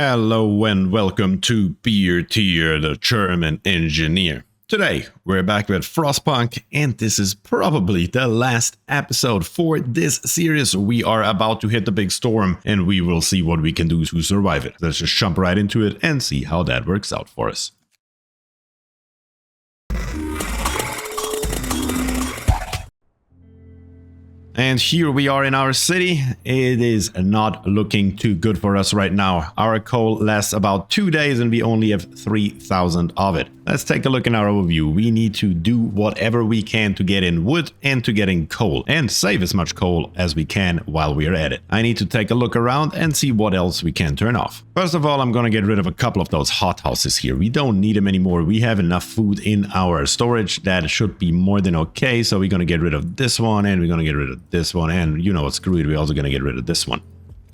Hello and welcome to BierTier, the German engineer. Today, we're back with Frostpunk, and this is probably the last episode for this series. We are about to hit the big storm, and we will see what we can do to survive it. Let's just jump right into it and see how that works out for us. And here we are in our city. It is not looking too good for us right now. Our coal lasts about 2 days and we only have 3,000 of it. Let's take a look in our overview. We need to do whatever we can to get in wood and to get in coal and save as much coal as we can while we're at it. I need to take a look around and see what else we can turn off. First of all, I'm gonna get rid of a couple of those hothouses here. We don't need them anymore. We have enough food in our storage. That should be more than okay. So we're gonna get rid of this one and we're gonna get rid of this one, and you know what, screw it, we're also gonna get rid of this one.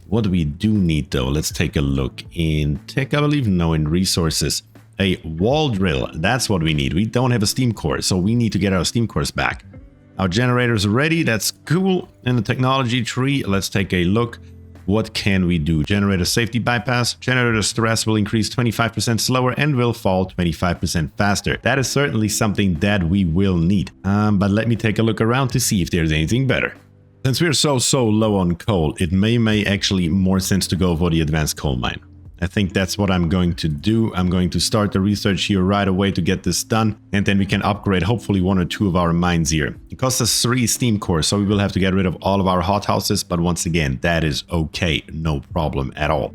What we do need though, let's take a look in tech, I believe. No, in resources. A wall drill, that's what we need. We don't have a steam core, so we need to get our steam cores back. Our generators are ready, that's cool. In the technology tree, let's take a look. What can we do? Generator safety bypass. Generator stress will increase 25% slower and will fall 25% faster. That is certainly something that we will need. But let me take a look around to see if there's anything better. Since we're so low on coal, it may actually more sense to go for the advanced coal mine. I think that's what I'm going to do. I'm going to start the research here right away to get this done, and then we can upgrade hopefully 1 or 2 of our mines here. It costs us 3 steam cores, so we will have to get rid of all of our hothouses, but once again, that is okay, no problem at all.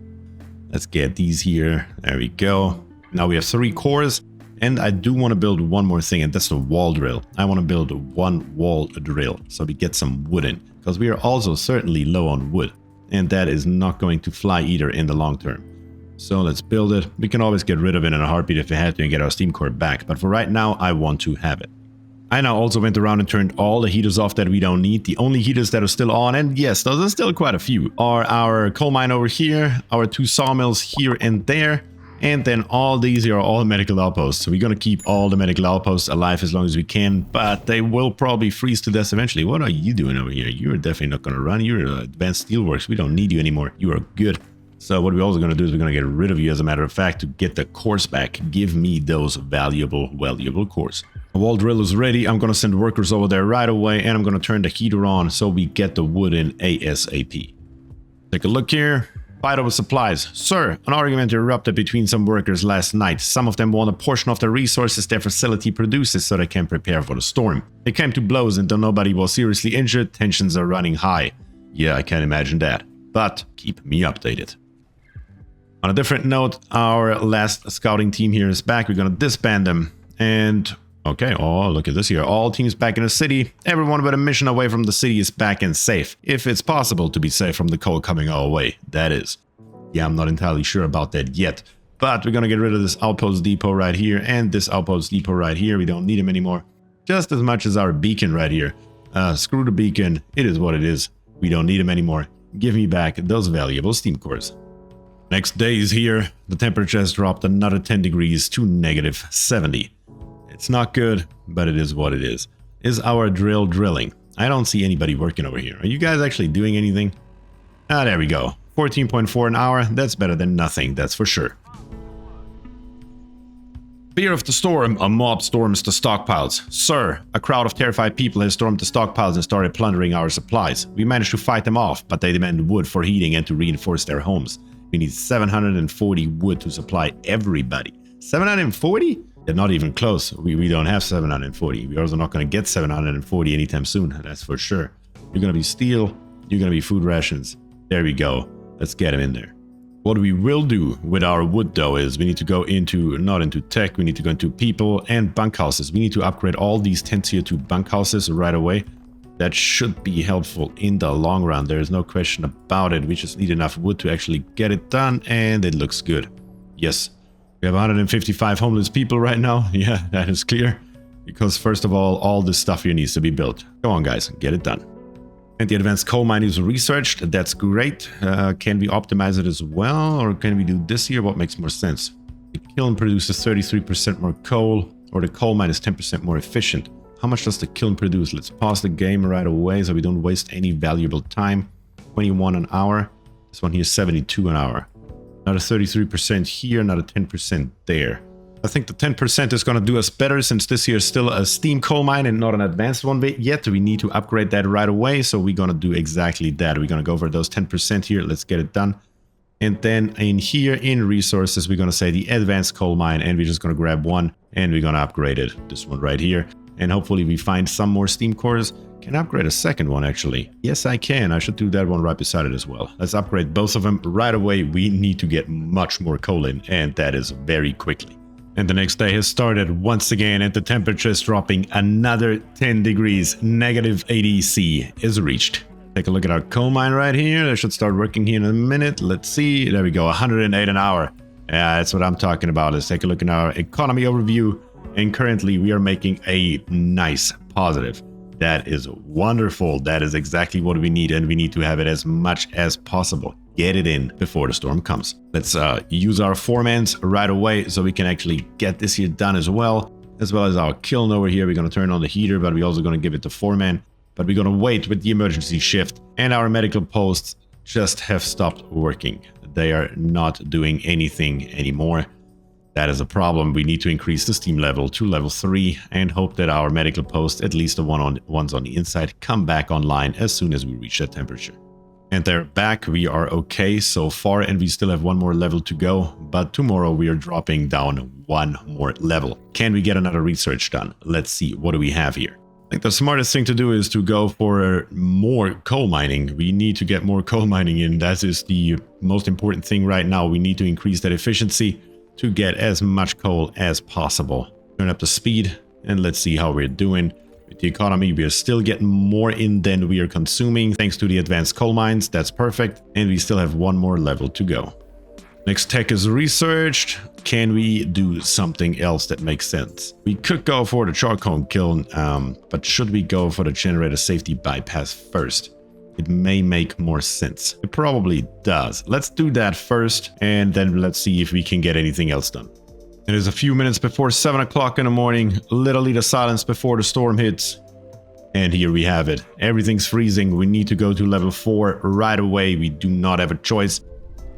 Let's get these here. There we go. Now we have 3 cores, and I do want to build one more thing, and that's the wall drill. I want to build 1 wall drill so we get some wood in, because we are also certainly low on wood, and that is not going to fly either in the long term. So let's build it. We can always get rid of it in a heartbeat if we had to and get our steam core back, but for right now I want to have it. I now also went around and turned all the heaters off that we don't need. The only heaters that are still on, and yes, those are still quite a few, are our coal mine over here, our 2 sawmills here and there, and then all these here are all medical outposts. So we're going to keep all the medical outposts alive as long as we can, but they will probably freeze to death eventually. What are you doing over here? You're definitely not going to run. You're advanced steelworks. We don't need you anymore. You are good. So what we're also going to do is we're going to get rid of you, as a matter of fact, to get the cores back. Give me those valuable cores. The wall drill is ready. I'm going to send workers over there right away, and I'm going to turn the heater on so we get the wood in ASAP. Take a look here. Fight over supplies. Sir, an argument erupted between some workers last night. Some of them want a portion of the resources their facility produces so they can prepare for the storm. They came to blows, and though nobody was seriously injured, tensions are running high. Yeah, I can imagine that. But keep me updated. On a different note, our last scouting team here is back. We're going to disband them. And, okay, oh, look at this here. All teams back in the city. Everyone with a mission away from the city is back and safe. If it's possible to be safe from the coal coming our way, that is. Yeah, I'm not entirely sure about that yet. But we're going to get rid of this outpost depot right here and this outpost depot right here. We don't need them anymore. Just as much as our beacon right here. Screw the beacon. It is what it is. We don't need them anymore. Give me back those valuable steam cores. Next day is here. The temperature has dropped another 10 degrees to negative 70. It's not good, but it is what it is. Is our drill drilling? I don't see anybody working over here. Are you guys actually doing anything? Ah, there we go. 14.4 an hour. That's better than nothing, that's for sure. Fear of the storm, a mob storms the stockpiles. Sir, a crowd of terrified people has stormed the stockpiles and started plundering our supplies. We managed to fight them off, but they demand wood for heating and to reinforce their homes. We need 740 wood to supply everybody. 740? They're not even close. We don't have 740. We're also not going to get 740 anytime soon, that's for sure. You're going to be steel, you're going to be food rations. There we go. Let's get them in there. What we will do with our wood though is we need to go into, not into tech, we need to go into people and bunkhouses. We need to upgrade all these tents here to bunkhouses right away. That should be helpful in the long run. There is no question about it. We just need enough wood to actually get it done, and it looks good. Yes, we have 155 homeless people right now. Yeah, that is clear. Because first of all this stuff here needs to be built. Go on, guys, get it done. And the advanced coal mine is researched. That's great. Can we optimize it as well, or can we do this here? What makes more sense? The kiln produces 33% more coal, or the coal mine is 10% more efficient. How much does the kiln produce? Let's pause the game right away so we don't waste any valuable time. 21 an hour. This one here is 72 an hour. Another 33% here, another 10% there. I think the 10% is going to do us better since this here is still a steam coal mine and not an advanced one yet. We need to upgrade that right away. So we're going to do exactly that. We're going to go for those 10% here. Let's get it done. And then in here in resources, we're going to say the advanced coal mine, and we're just going to grab one and we're going to upgrade it. This one right here. And hopefully we find some more steam cores. Can I upgrade a second one actually? Yes, I can. I should do that one right beside it as well. Let's upgrade both of them right away. We need to get much more coal in, and that is very quickly. And the next day has started once again, and the temperature is dropping another 10 degrees. Negative 80 C is reached. Take a look at our coal mine right here. I should start working here in a minute. Let's see. There we go. 108 an hour. Yeah, that's what I'm talking about. Let's take a look at our economy overview. And currently we are making a nice positive. That is wonderful. That is exactly what we need, and we need to have it as much as possible. Get it in before the storm comes. Let's use our foremans right away so we can actually get this here done as well as our kiln over here. We're going to turn on the heater, but we're also going to give it to foreman. But we're going to wait with the emergency shift, and our medical posts just have stopped working. They are not doing anything anymore. That is a problem. We need to increase the steam level to level 3 and hope that our medical posts, at least the ones on the inside, come back online as soon as we reach that temperature. And they're back. We are okay so far, and we still have one more level to go. But tomorrow we are dropping down one more level. Can we get another research done? Let's see. What do we have here? I think the smartest thing to do is to go for more coal mining. We need to get more coal mining in. That is the most important thing right now. We need to increase that efficiency to get as much coal as possible. Turn up the speed, and let's see how we're doing. With the economy, we are still getting more in than we are consuming thanks to the advanced coal mines. That's perfect. And we still have one more level to go. Next tech is researched. Can we do something else that makes sense? We could go for the charcoal kiln, but should we go for the generator safety bypass first? It may make more sense. It probably does. Let's do that first, and then let's see if we can get anything else done. It is a few minutes before 7 o'clock in the morning, literally the silence before the storm hits. And here we have it. Everything's freezing. We need to go to level 4 right away. We do not have a choice.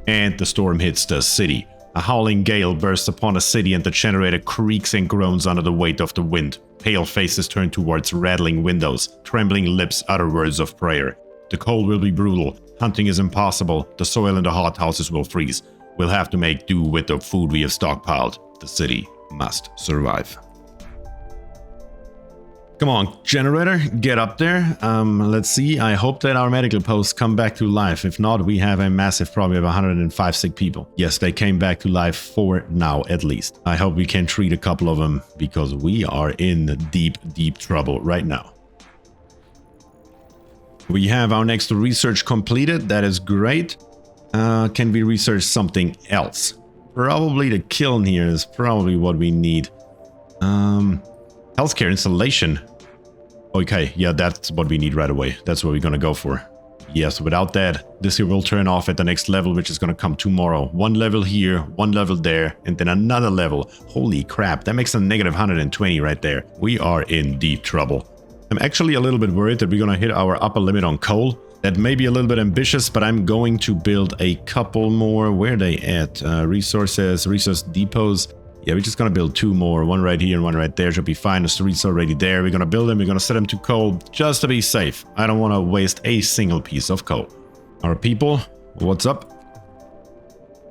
And the storm hits the city. A howling gale bursts upon the city, and the generator creaks and groans under the weight of the wind. Pale faces turn towards rattling windows. Trembling lips utter words of prayer. The cold will be brutal. Hunting is impossible. The soil in the hothouses will freeze. We'll have to make do with the food we have stockpiled. The city must survive. Come on, generator, get up there. Let's see. I hope that our medical posts come back to life. If not, we have a massive problem of 105 sick people. Yes, they came back to life for now, at least. I hope we can treat a couple of them, because we are in deep, deep trouble right now. We have our next research completed. That is great. Can we research something else? Probably the kiln here is probably what we need. Healthcare installation. Okay, yeah, that's what we need right away. That's what we're gonna go for. Yes, without that, this here will turn off at the next level, which is gonna come tomorrow. One level here, one level there, and then another level. Holy crap, that makes a negative 120 right there. We are in deep trouble. I'm actually a little bit worried that we're gonna hit our upper limit on coal. That may be a little bit ambitious, but I'm going to build a couple more. Where are they at? Resource depots. Yeah, we're just gonna build 2 more. One right here and one right there should be fine. The streets already there. We're gonna build them. We're gonna set them to coal just to be safe. I don't want to waste a single piece of coal. Our people, what's up?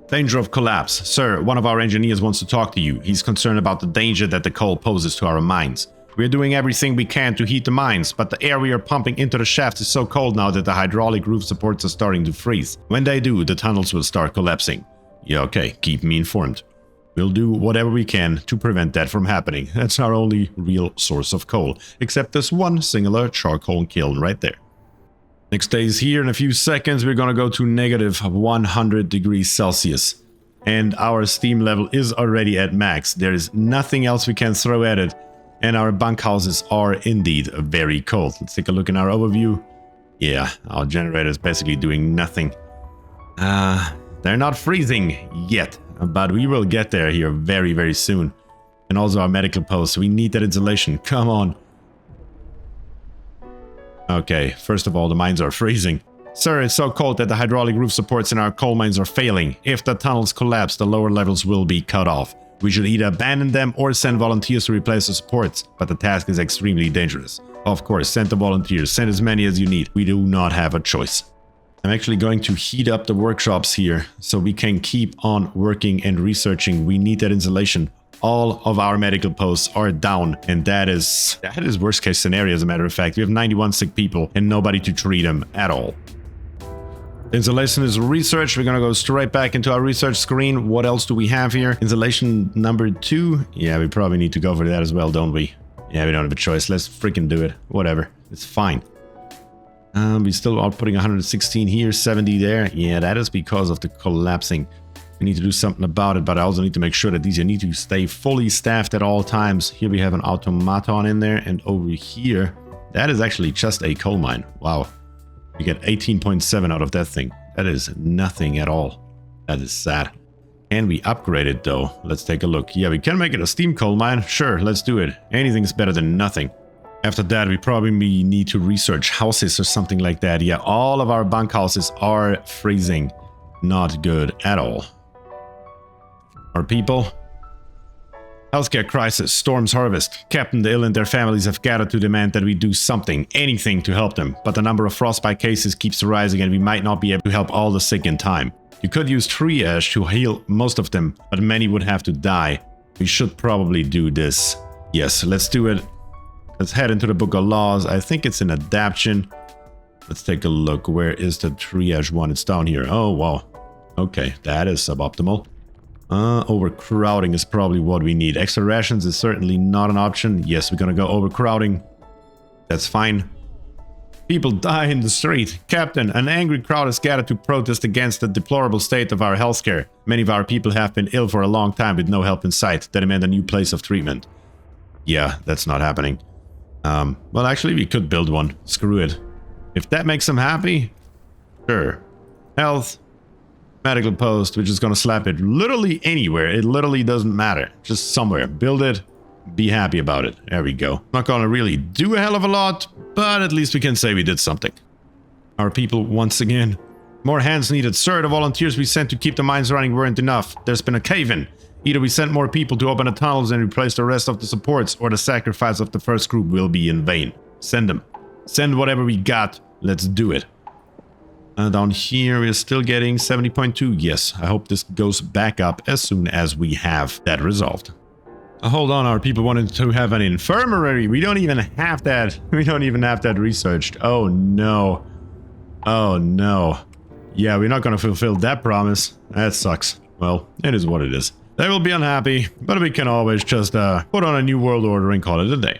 Danger of collapse. Sir, one of our engineers wants to talk to you. He's concerned about the danger that the coal poses to our mines. We're doing everything we can to heat the mines, but the air we are pumping into the shafts is so cold now that the hydraulic roof supports are starting to freeze. When they do, the tunnels will start collapsing. Yeah, okay, keep me informed. We'll do whatever we can to prevent that from happening. That's our only real source of coal, except this one singular charcoal kiln right there. Next day is here. In a few seconds, we're gonna go to negative 100 degrees Celsius. And our steam level is already at max. There is nothing else we can throw at it. And our bunkhouses are indeed very cold. Let's take a look in our overview. Yeah, our generator is basically doing nothing. They're not freezing yet, but we will get there here very, very soon. And also our medical posts. We need that insulation. Come on. Okay, first of all, the mines are freezing. Sir, it's so cold that the hydraulic roof supports in our coal mines are failing. If the tunnels collapse, the lower levels will be cut off. We should either abandon them or send volunteers to replace the supports, but the task is extremely dangerous. Of course, send the volunteers, send as many as you need. We do not have a choice. I'm actually going to heat up the workshops here so we can keep on working and researching. We need that insulation. All of our medical posts are down, and that is worst case scenario. As a matter of fact, we have 91 sick people and nobody to treat them at all. Insulation is research. We're gonna go straight back into our research screen. What else do we have here? Insulation number 2. Yeah, we probably need to go for that as well, don't we? Yeah, we don't have a choice. Let's freaking do it. Whatever. It's fine. We still are putting 116 here, 70 there. Yeah, that is because of the collapsing. We need to do something about it, but I also need to make sure that these need to stay fully staffed at all times. Here we have an automaton in there, and over here, that is actually just a coal mine. Wow. You get 18.7 out of that thing. That is nothing at all. That is sad. Can we upgrade it though? Let's take a look. Yeah, we can make it a steam coal mine. Sure, let's do it. Anything's better than nothing. After that, we probably need to research houses or something like that. Yeah, all of our bunkhouses are freezing. Not good at all. Our people. Healthcare crisis, storms harvest. Captain, the ill and their families have gathered to demand that we do something, anything to help them. But the number of frostbite cases keeps rising and we might not be able to help all the sick in time. You could use tree ash to heal most of them, but many would have to die. We should probably do this. Yes, let's do it. Let's head into the book of laws. I think it's an adaptation. Let's take a look. Where is the tree ash one? It's down here. Oh, wow. Okay, that is suboptimal. Overcrowding is probably what we need. Extra rations is certainly not an option. Yes, we're gonna go overcrowding. That's fine. People die in the street. Captain, an angry crowd has gathered to protest against the deplorable state of our healthcare. Many of our people have been ill for a long time with no help in sight. They demand a new place of treatment. Yeah, that's not happening. Well, actually, we could build one. Screw it. If that makes them happy, sure. Health. Medical post, we're just gonna slap it literally anywhere. It literally doesn't matter. Just somewhere. Build it. Be happy about it. There we go. Not gonna really do a hell of a lot, but at least we can say we did something. Our people, once again. More hands needed. Sir, the volunteers we sent to keep the mines running weren't enough. There's been a cave-in. Either we sent more people to open the tunnels and replace the rest of the supports, or the sacrifice of the first group will be in vain. Send them. Send whatever we got. Let's do it. Down here, we're still getting 70.2. Yes, I hope this goes back up as soon as we have that resolved. Hold on, our people wanted to have an infirmary. We don't even have that. We don't even have that researched. Oh, no. Oh, no. Yeah, we're not going to fulfill that promise. That sucks. Well, it is what it is. They will be unhappy, but we can always just put on a new world order and call it a day.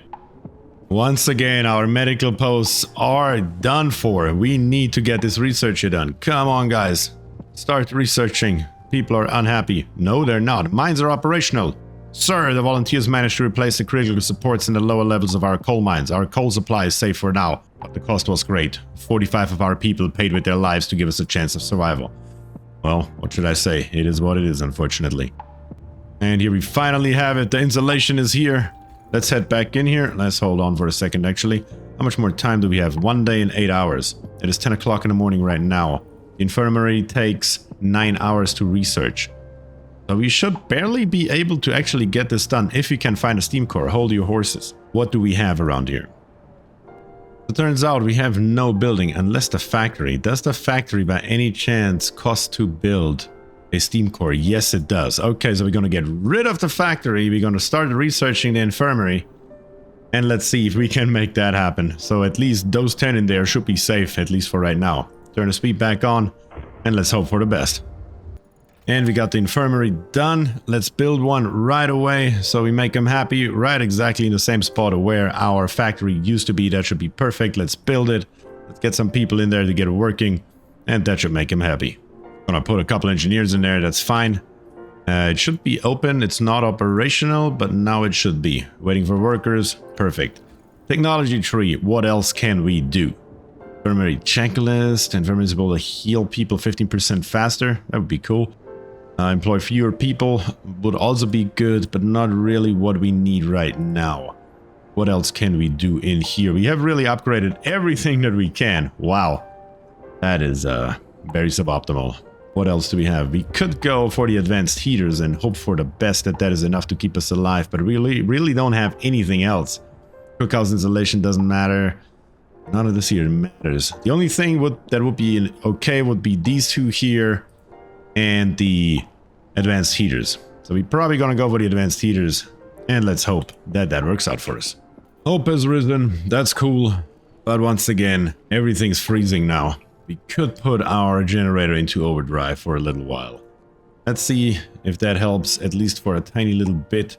Once again, our medical posts are done for. We need to get this research here done. Come on, guys. Start researching. People are unhappy. No, they're not. Mines are operational. Sir, the volunteers managed to replace the critical supports in the lower levels of our coal mines. Our coal supply is safe for now, but the cost was great. 45 of our people paid with their lives to give us a chance of survival. Well, what should I say? It is what it is, unfortunately. And here we finally have it. The insulation is here. Let's head back in here. Let's hold on for a second, actually. How much more time do we have? 1 day and 8 hours. It is 10 o'clock in the morning right now. The infirmary takes 9 hours to research. So we should barely be able to actually get this done if we can find a steam core. Hold your horses. What do we have around here? It turns out we have no building unless the factory. Does the factory by any chance cost to build a steam core? Yes, it does. Okay, so we're going to get rid of the factory. We're going to start researching the infirmary. And let's see if we can make that happen. So at least those 10 in there should be safe, at least for right now. Turn the speed back on. And let's hope for the best. And we got the infirmary done. Let's build one right away. So we make them happy right exactly in the same spot where our factory used to be. That should be perfect. Let's build it. Let's get some people in there to get it working. And that should make them happy. Gonna put a couple engineers in there, that's fine. It should be open, it's not operational, but now it should be. Waiting for workers, perfect. Technology tree, what else can we do? Infirmary checklist, infirmary is able to heal people 15% faster, that would be cool. Employ fewer people would also be good, but not really what we need right now. What else can we do in here? We have really upgraded everything that we can, wow. That is very suboptimal. What else do we have? We could go for the advanced heaters and hope for the best that is enough to keep us alive, but really don't have anything else. Cookhouse insulation doesn't matter. None of this here matters. The only thing that would be okay would be these two here and the advanced heaters. So we're probably gonna go for the advanced heaters, and let's hope that works out for us. Hope has risen. That's cool. But once again, everything's freezing now. We could put our generator into overdrive for a little while. Let's see if that helps, at least for a tiny little bit.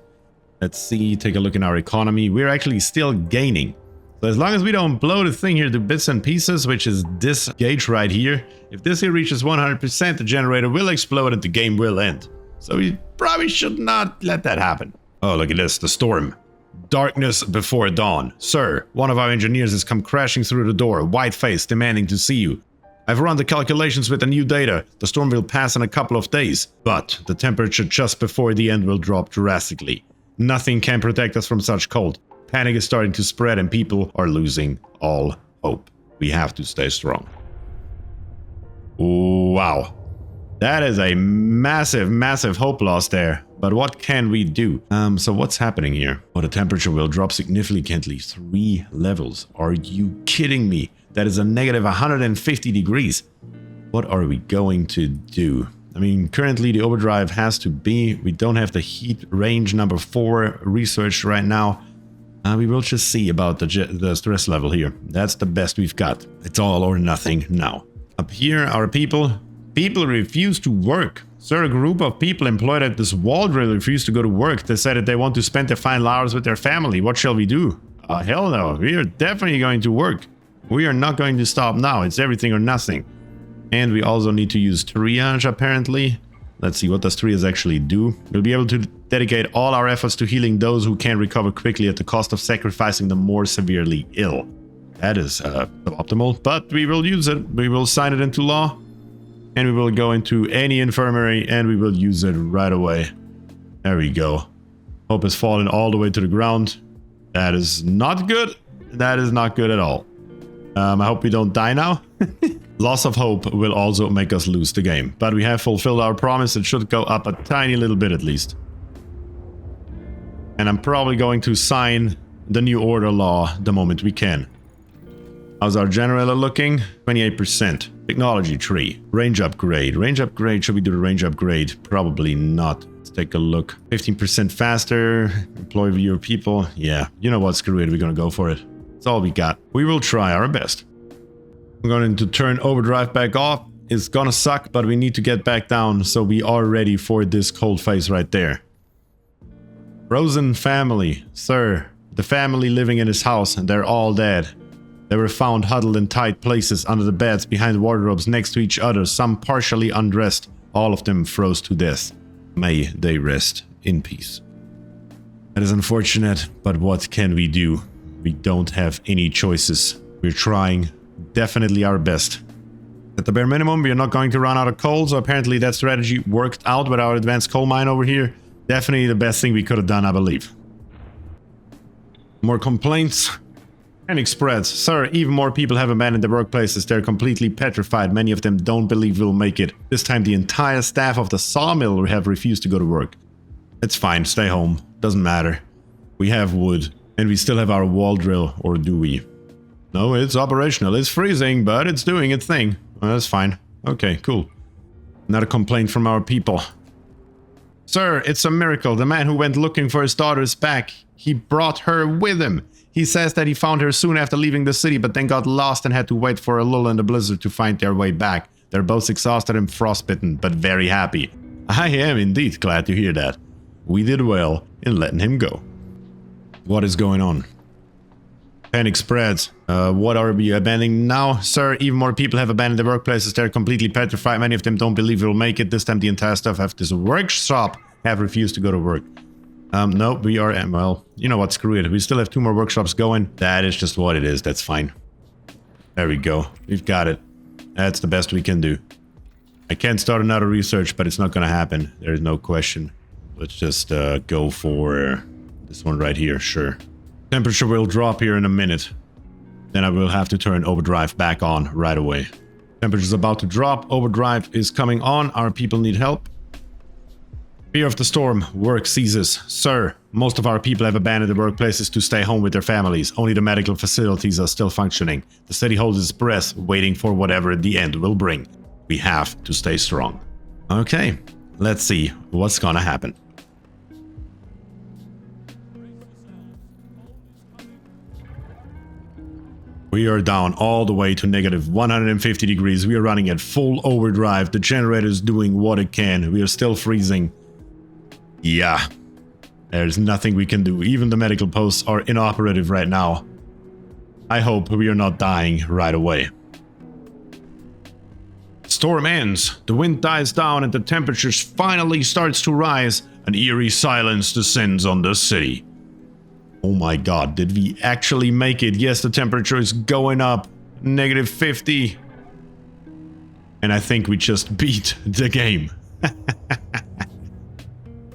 Let's see, take a look in our economy. We're actually still gaining. So as long as we don't blow the thing here to bits and pieces, which is this gauge right here, if this here reaches 100%, the generator will explode and the game will end. So we probably should not let that happen. Oh, look at this, the storm. Darkness before dawn. Sir, one of our engineers has come crashing through the door, white-faced, demanding to see you. I've run the calculations with the new data. The storm will pass in a couple of days, but the temperature just before the end will drop drastically. Nothing can protect us from such cold. Panic is starting to spread and people are losing all hope. We have to stay strong. Wow. That is a massive hope loss there. But what can we do? So what's happening here? Oh, the temperature will drop significantly. 3 levels. Are you kidding me? That is a negative 150 degrees. What are we going to do? I mean, currently the overdrive has to be. We don't have the heat range number 4 researched right now. We will just see about the stress level here. That's the best we've got. It's all or nothing now. Up here, our people refuse to work. Sir, a group of people employed at this wall drill refuse to go to work. They said that they want to spend their final hours with their family. What shall we do? Hell no. We are definitely going to work. We are not going to stop now. It's everything or nothing. And we also need to use triage, apparently. Let's see, what does triage actually do? We'll be able to dedicate all our efforts to healing those who can recover quickly at the cost of sacrificing the more severely ill. That is optimal, but we will use it. We will sign it into law. And we will go into any infirmary and we will use it right away. There we go. Hope has fallen all the way to the ground. That is not good. That is not good at all. I hope we don't die now. Loss of hope will also make us lose the game. But we have fulfilled our promise. It should go up a tiny little bit at least. And I'm probably going to sign the new order law the moment we can. How's our generator looking? 28%. Technology tree. Range upgrade. Range upgrade. Should we do the range upgrade? Probably not. Let's take a look. 15% faster. Employ your people. Yeah. You know what? Screw it. We're gonna go for it. That's all we got. We will try our best. I'm going to turn overdrive back off. It's gonna suck, but we need to get back down so we are ready for this cold phase right there. Frozen family. Sir, the family living in his house, and they're all dead. They were found huddled in tight places under the beds, behind wardrobes next to each other, some partially undressed. All of them froze to death. May they rest in peace. That is unfortunate, but what can we do? We don't have any choices. We're trying definitely our best. At the bare minimum, we are not going to run out of coal, so apparently that strategy worked out with our advanced coal mine over here. Definitely the best thing we could have done, I believe. More complaints. Panic spreads. Sir, even more people have abandoned their workplaces. They're completely petrified. Many of them don't believe we'll make it. This time the entire staff of the sawmill have refused to go to work. It's fine, stay home. Doesn't matter. We have wood. And we still have our wall drill, or do we? No, it's operational. It's freezing, but it's doing its thing. Well, that's fine. Okay, cool. Not a complaint from our people. Sir, it's a miracle. The man who went looking for his daughter is back. He brought her with him. He says that he found her soon after leaving the city, but then got lost and had to wait for a lull in the blizzard to find their way back. They're both exhausted and frostbitten, but very happy. I am indeed glad to hear that. We did well in letting him go. What is going on? Panic spreads. What are we abandoning now? Sir, even more people have abandoned their workplaces. They're completely petrified. Many of them don't believe we'll make it. This time the entire staff of this workshop have refused to go to work. No, we are... Well, you know what? Screw it. We still have 2 more workshops going. That is just what it is. That's fine. There we go. We've got it. That's the best we can do. I can't start another research, but it's not going to happen. There is no question. Let's just go for... this one right here, sure. Temperature will drop here in a minute. Then I will have to turn overdrive back on right away. Temperature's about to drop. Overdrive is coming on. Our people need help. Fear of the storm. Work ceases. Sir, most of our people have abandoned the workplaces to stay home with their families. Only the medical facilities are still functioning. The city holds its breath, waiting for whatever the end will bring. We have to stay strong. Okay, let's see what's gonna happen. We are down all the way to negative 150 degrees. We are running at full overdrive. The generator is doing what it can. We are still freezing. Yeah, there's nothing we can do. Even the medical posts are inoperative right now. I hope we are not dying right away. Storm ends. The wind dies down and the temperature finally starts to rise. An eerie silence descends on the city. Oh my god, did we actually make it? Yes, the temperature is going up. Negative 50. And I think we just beat the game.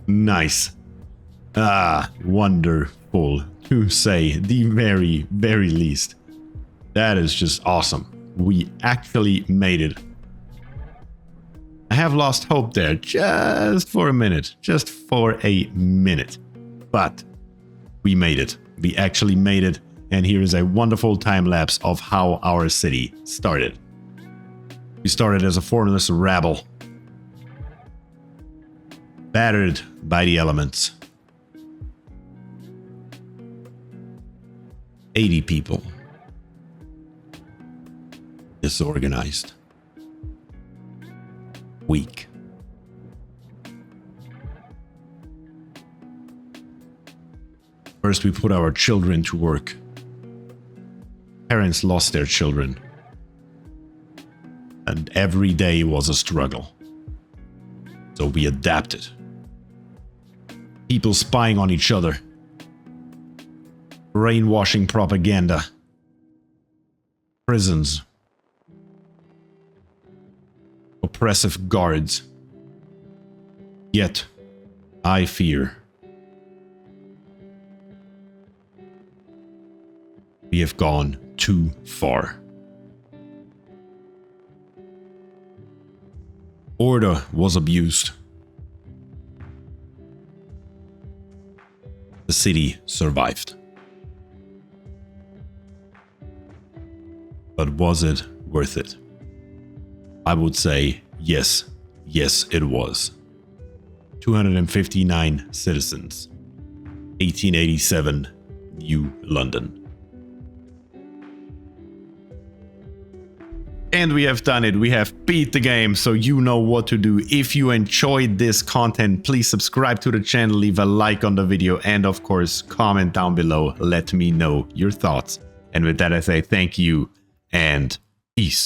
Nice. Ah, wonderful to say the very, very least. That is just awesome. We actually made it. I have lost hope there just for a minute. Just for a minute. But we made it. We actually made it. And here is a wonderful time lapse of how our city started. We started as a formless rabble. Battered by the elements. 80 people. Disorganized. Weak. First we put our children to work. Parents lost their children. And every day was a struggle. So we adapted. People spying on each other. Brainwashing propaganda. Prisons. Oppressive guards. Yet, I fear. We have gone too far. Order was abused. The city survived. But was it worth it? I would say yes. Yes, it was. 259 citizens. 1887, New London. And we have done it. We have beat the game, so you know what to do. If you enjoyed this content, please subscribe to the channel, leave a like on the video, and of course, comment down below. Let me know your thoughts. And with that, I say thank you and peace.